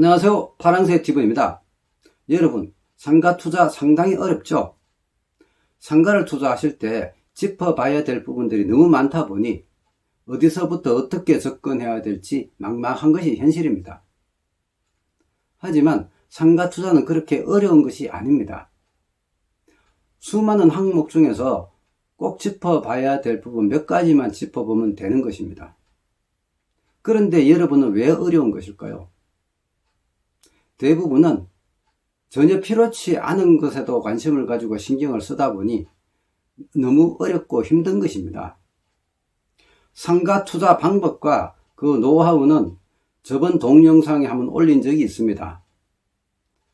안녕하세요. 파랑새 TV입니다. 여러분, 상가 투자 상당히 어렵죠? 상가를 투자하실 때 짚어봐야 될 부분들이 너무 많다 보니 어디서부터 어떻게 접근해야 될지 막막한 것이 현실입니다. 하지만 상가 투자는 그렇게 어려운 것이 아닙니다. 수많은 항목 중에서 꼭 짚어봐야 될 부분 몇 가지만 짚어보면 되는 것입니다. 그런데 여러분은 왜 어려운 것일까요? 대부분은 전혀 필요치 않은 것에도 관심을 가지고 신경을 쓰다 보니 너무 어렵고 힘든 것입니다. 상가 투자 방법과 그 노하우는 저번 동영상에 한번 올린 적이 있습니다.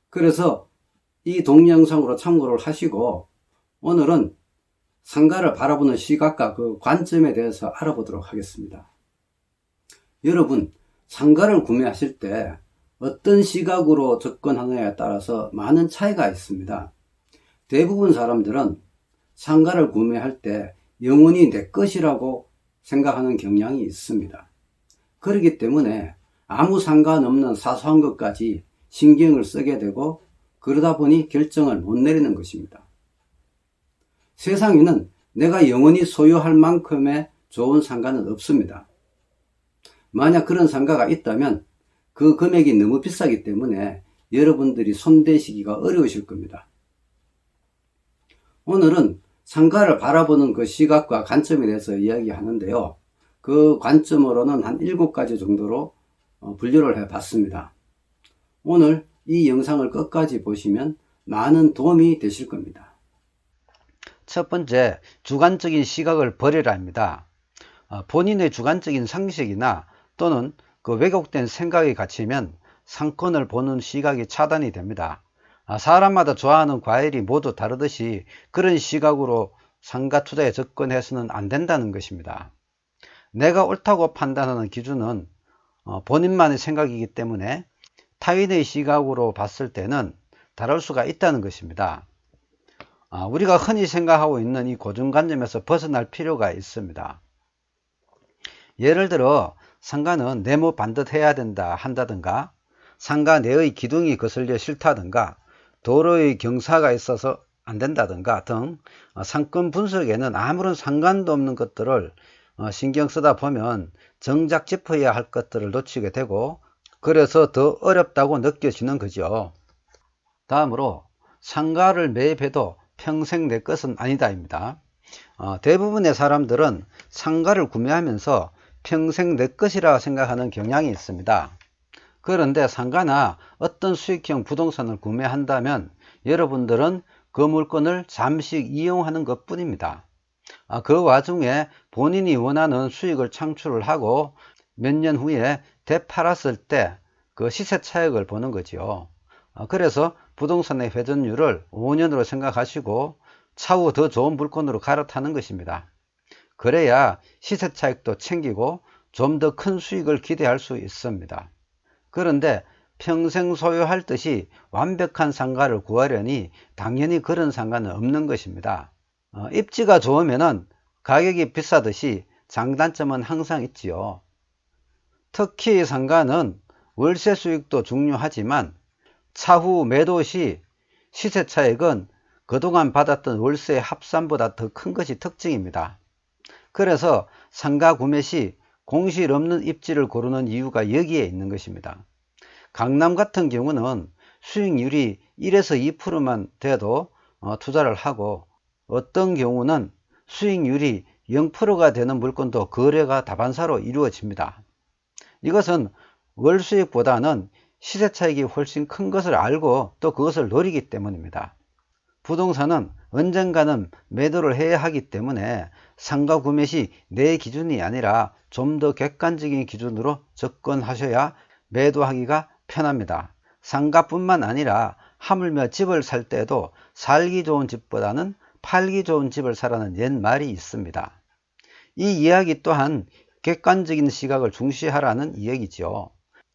그래서 이 동영상으로 참고를 하시고 오늘은 상가를 바라보는 시각과 그 관점에 대해서 알아보도록 하겠습니다. 여러분, 상가를 구매하실 때 어떤 시각으로 접근하느냐에 따라서 많은 차이가 있습니다. 대부분 사람들은 상가를 구매할 때 영원히 내 것이라고 생각하는 경향이 있습니다. 그렇기 때문에 아무 상관없는 사소한 것까지 신경을 쓰게 되고 그러다 보니 결정을 못 내리는 것입니다. 세상에는 내가 영원히 소유할 만큼의 좋은 상가는 없습니다. 만약 그런 상가가 있다면 그 금액이 너무 비싸기 때문에 여러분들이 손대시기가 어려우실 겁니다. 오늘은 상가를 바라보는 그 시각과 관점에 대해서 이야기하는데요. 그 관점으로는 한 7가지 정도로 분류를 해봤습니다. 오늘 이 영상을 끝까지 보시면 많은 도움이 되실 겁니다. 첫 번째, 주관적인 시각을 버리라입니다. 본인의 주관적인 상식이나 또는 그 왜곡된 생각이 갇히면 상권을 보는 시각이 차단이 됩니다. 사람마다 좋아하는 과일이 모두 다르듯이 그런 시각으로 상가 투자에 접근해서는 안 된다는 것입니다. 내가 옳다고 판단하는 기준은 본인만의 생각이기 때문에 타인의 시각으로 봤을 때는 다를 수가 있다는 것입니다. 우리가 흔히 생각하고 있는 이 고정관념에서 벗어날 필요가 있습니다. 예를 들어 상가는 네모 반듯해야 된다 한다든가, 상가 내의 기둥이 거슬려 싫다든가, 도로의 경사가 있어서 안 된다든가 등 상권 분석에는 아무런 상관도 없는 것들을 신경 쓰다 보면 정작 짚어야 할 것들을 놓치게 되고, 그래서 더 어렵다고 느껴지는 거죠. 다음으로, 상가를 매입해도 평생 내 것은 아니다입니다. 대부분의 사람들은 상가를 구매하면서 평생 내 것이라 생각하는 경향이 있습니다. 그런데 상가나 어떤 수익형 부동산을 구매한다면 여러분들은 그 물건을 잠시 이용하는 것 뿐입니다. 그 와중에 본인이 원하는 수익을 창출을 하고 몇 년 후에 되팔았을 때 그 시세 차익을 보는 거죠. 그래서 부동산의 회전율을 5년으로 생각하시고 차후 더 좋은 물건으로 갈아타는 것입니다. 그래야 시세 차익도 챙기고 좀 더 큰 수익을 기대할 수 있습니다. 그런데 평생 소유할 듯이 완벽한 상가를 구하려니 당연히 그런 상가는 없는 것입니다. 입지가 좋으면 가격이 비싸듯이 장단점은 항상 있지요. 특히 상가는 월세 수익도 중요하지만 차후 매도 시 시세 차익은 그동안 받았던 월세 합산보다 더 큰 것이 특징입니다. 그래서 상가 구매 시 공실 없는 입지를 고르는 이유가 여기에 있는 것입니다. 강남 같은 경우는 수익률이 1에서 2%만 돼도 투자를 하고, 어떤 경우는 수익률이 0%가 되는 물건도 거래가 다반사로 이루어집니다. 이것은 월수익보다는 시세 차익이 훨씬 큰 것을 알고 또 그것을 노리기 때문입니다. 부동산은 언젠가는 매도를 해야 하기 때문에 상가 구매 시 내 기준이 아니라 좀 더 객관적인 기준으로 접근하셔야 매도하기가 편합니다. 상가뿐만 아니라 하물며 집을 살 때도 살기 좋은 집보다는 팔기 좋은 집을 사라는 옛말이 있습니다. 이 이야기 또한 객관적인 시각을 중시하라는 이야기죠.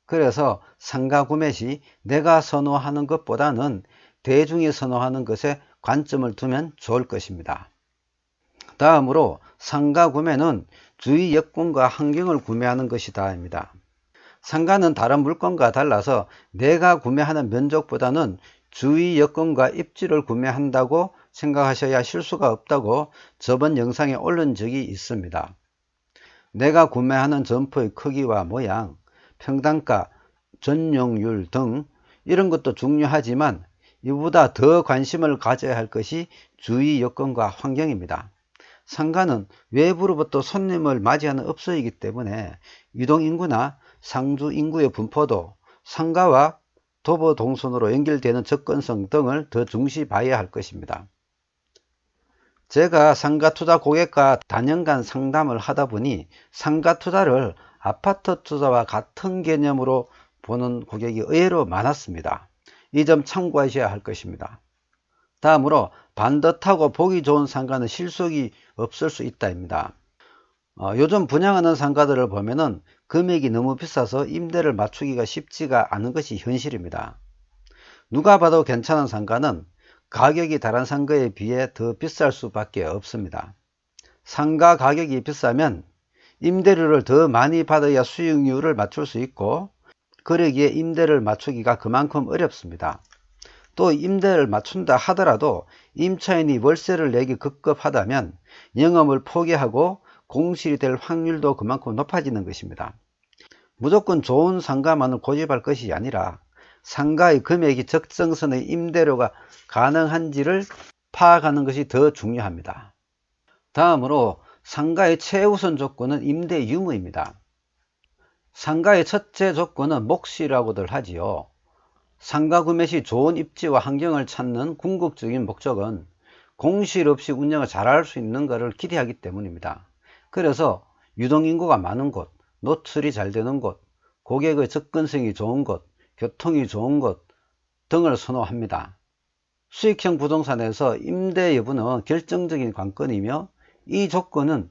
그래서 상가 구매 시 내가 선호하는 것보다는 대중이 선호하는 것에 관점을 두면 좋을 것입니다. 다음으로 상가 구매는 주위 여건과 환경을 구매하는 것이다 입니다. 상가는 다른 물건과 달라서 내가 구매하는 면적보다는 주위 여건과 입지를 구매한다고 생각하셔야 실수가 없다고 저번 영상에 올린 적이 있습니다. 내가 구매하는 점포의 크기와 모양, 평당가, 전용률 등 이런 것도 중요하지만 이보다 더 관심을 가져야 할 것이 주위 여건과 환경입니다. 상가는 외부로부터 손님을 맞이하는 업소이기 때문에 유동인구나 상주인구의 분포도 상가와 도보동선으로 연결되는 접근성 등을 더 중시 봐야 할 것입니다. 제가 상가투자 고객과 단연간 상담을 하다 보니 상가투자를 아파트 투자와 같은 개념으로 보는 고객이 의외로 많았습니다. 이 점 참고하셔야 할 것입니다. 다음으로 반듯하고 보기 좋은 상가는 실속이 없을 수 있다입니다. 요즘 분양하는 상가들을 보면은 금액이 너무 비싸서 임대를 맞추기가 쉽지가 않은 것이 현실입니다. 누가 봐도 괜찮은 상가는 가격이 다른 상가에 비해 더 비쌀 수밖에 없습니다. 상가 가격이 비싸면 임대료를 더 많이 받아야 수익률을 맞출 수 있고, 그러기에 임대를 맞추기가 그만큼 어렵습니다. 또 임대를 맞춘다 하더라도 임차인이 월세를 내기 급급하다면 영업을 포기하고 공실이 될 확률도 그만큼 높아지는 것입니다. 무조건 좋은 상가만을 고집할 것이 아니라 상가의 금액이 적정선의 임대료가 가능한지를 파악하는 것이 더 중요합니다. 다음으로 상가의 최우선 조건은 임대 유무입니다. 상가의 첫째 조건은 몫이라고들 하지요. 상가 구매 시 좋은 입지와 환경을 찾는 궁극적인 목적은 공실 없이 운영을 잘할 수 있는 것을 기대하기 때문입니다. 그래서 유동인구가 많은 곳, 노출이 잘 되는 곳, 고객의 접근성이 좋은 곳, 교통이 좋은 곳 등을 선호합니다. 수익형 부동산에서 임대 여부는 결정적인 관건이며 이 조건은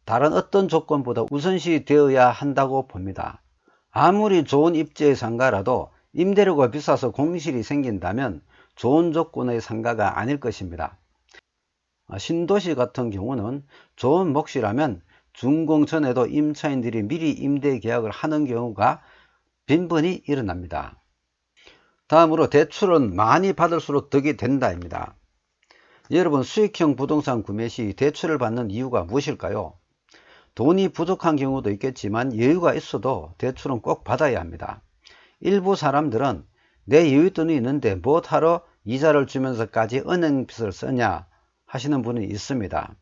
다른 어떤 조건보다 우선시 되어야 한다고 봅니다. 아무리 좋은 입지의 상가라도 임대료가 비싸서 공실이 생긴다면 좋은 조건의 상가가 아닐 것입니다. 신도시 같은 경우는 좋은 몫이라면 준공 전에도 임차인들이 미리 임대 계약을 하는 경우가 빈번히 일어납니다. 다음으로 대출은 많이 받을수록 덕이 된다입니다. 여러분, 수익형 부동산 구매 시 대출을 받는 이유가 무엇일까요? 돈이 부족한 경우도 있겠지만 여유가 있어도 대출은 꼭 받아야 합니다. 일부 사람들은 내 여윳돈이 있는데 뭐하러 이자를 주면서까지 은행빚을 쓰냐 하시는 분이 있습니다.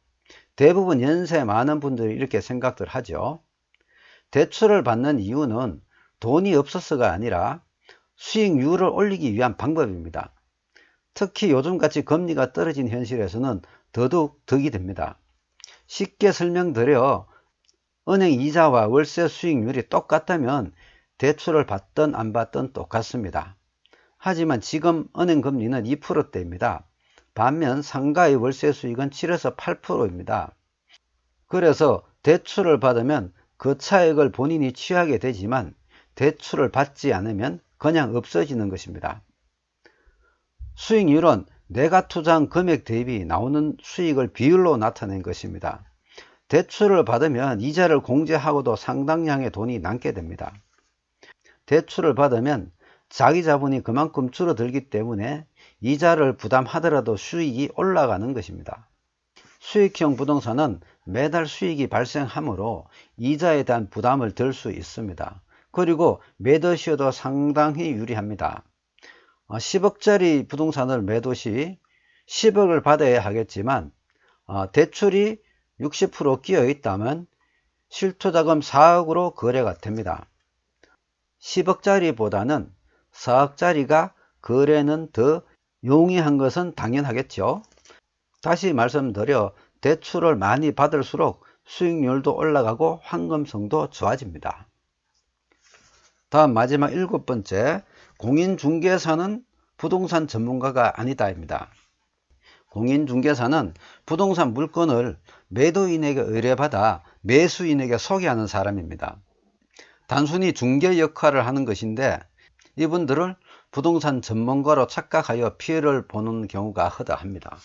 대부분 연세 많은 분들이 이렇게 생각들 하죠. 대출을 받는 이유는 돈이 없어서가 아니라 수익률을 올리기 위한 방법입니다. 특히 요즘같이 금리가 떨어진 현실에서는 더더욱 덕이 됩니다. 쉽게 설명드려 은행 이자와 월세 수익률이 똑같다면 대출을 받든 안 받든 똑같습니다. 하지만 지금 은행 금리는 2%대입니다. 반면 상가의 월세 수익은 7에서 8%입니다. 그래서 대출을 받으면 그 차액을 본인이 취하게 되지만 대출을 받지 않으면 그냥 없어지는 것입니다. 수익률은 내가 투자한 금액 대비 나오는 수익을 비율로 나타낸 것입니다. 대출을 받으면 이자를 공제하고도 상당량의 돈이 남게 됩니다. 대출을 받으면 자기 자본이 그만큼 줄어들기 때문에 이자를 부담하더라도 수익이 올라가는 것입니다. 수익형 부동산은 매달 수익이 발생하므로 이자에 대한 부담을 덜 수 있습니다. 그리고 매도 시에도 상당히 유리합니다. 10억짜리 부동산을 매도 시 10억을 받아야 하겠지만 대출이 60% 끼어 있다면 실투자금 4억으로 거래가 됩니다. 10억짜리보다는 4억짜리가 거래는 더 용이한 것은 당연하겠죠. 다시 말씀드려 대출을 많이 받을수록 수익률도 올라가고 황금성도 좋아집니다. 다음 마지막 7번째, 공인중개사는 부동산 전문가가 아니다입니다. 공인중개사는 부동산 물건을 매도인에게 의뢰받아 매수인에게 소개하는 사람입니다. 단순히 중개 역할을 하는 것인데 이분들을 부동산 전문가로 착각하여 피해를 보는 경우가 허다합니다.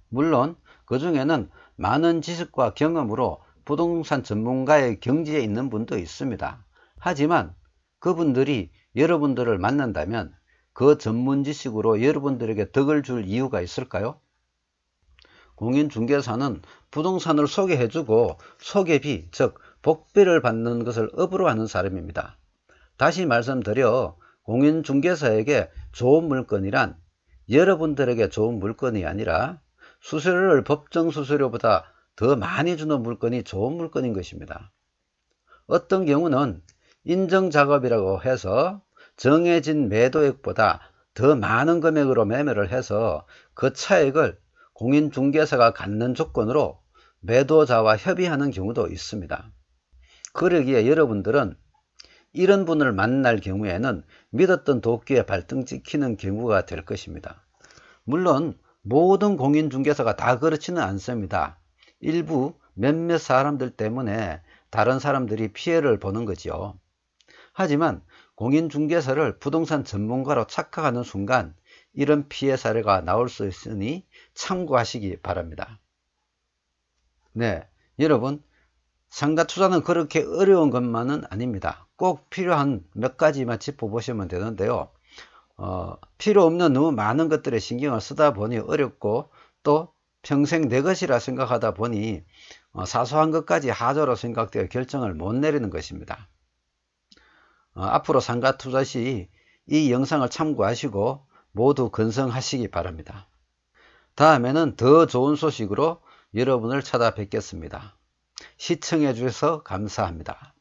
물론 그 중에는 많은 지식과 경험으로 부동산 전문가의 경지에 있는 분도 있습니다. 하지만 그분들이 여러분들을 만난다면 그 전문 지식으로 여러분들에게 덕을 줄 이유가 있을까요? 공인중개사는 부동산을 소개해주고 소개비, 즉 복비를 받는 것을 업으로 하는 사람입니다. 다시 말씀드려 공인중개사에게 좋은 물건이란 여러분들에게 좋은 물건이 아니라 수수료를 법정 수수료보다 더 많이 주는 물건이 좋은 물건인 것입니다. 어떤 경우는 인정작업이라고 해서 정해진 매도액보다 더 많은 금액으로 매매를 해서 그 차액을 공인중개사가 갖는 조건으로 매도자와 협의하는 경우도 있습니다. 그러기에 여러분들은 이런 분을 만날 경우에는 믿었던 도끼에 발등 찍히는 경우가 될 것입니다. 물론 모든 공인중개사가 다 그렇지는 않습니다. 일부 몇몇 사람들 때문에 다른 사람들이 피해를 보는 거죠. 하지만 공인중개사를 부동산 전문가로 착각하는 순간 이런 피해 사례가 나올 수 있으니 참고하시기 바랍니다. 네, 여러분, 상가투자는 그렇게 어려운 것만은 아닙니다. 꼭 필요한 몇 가지만 짚어보시면 되는데요. 필요 없는 너무 많은 것들에 신경을 쓰다 보니 어렵고 또 평생 내 것이라 생각하다 보니 사소한 것까지 하자로 생각되어 결정을 못 내리는 것입니다. 앞으로 상가 투자 시 이 영상을 참고하시고 모두 건성하시기 바랍니다. 다음에는 더 좋은 소식으로 여러분을 찾아뵙겠습니다. 시청해 주셔서 감사합니다.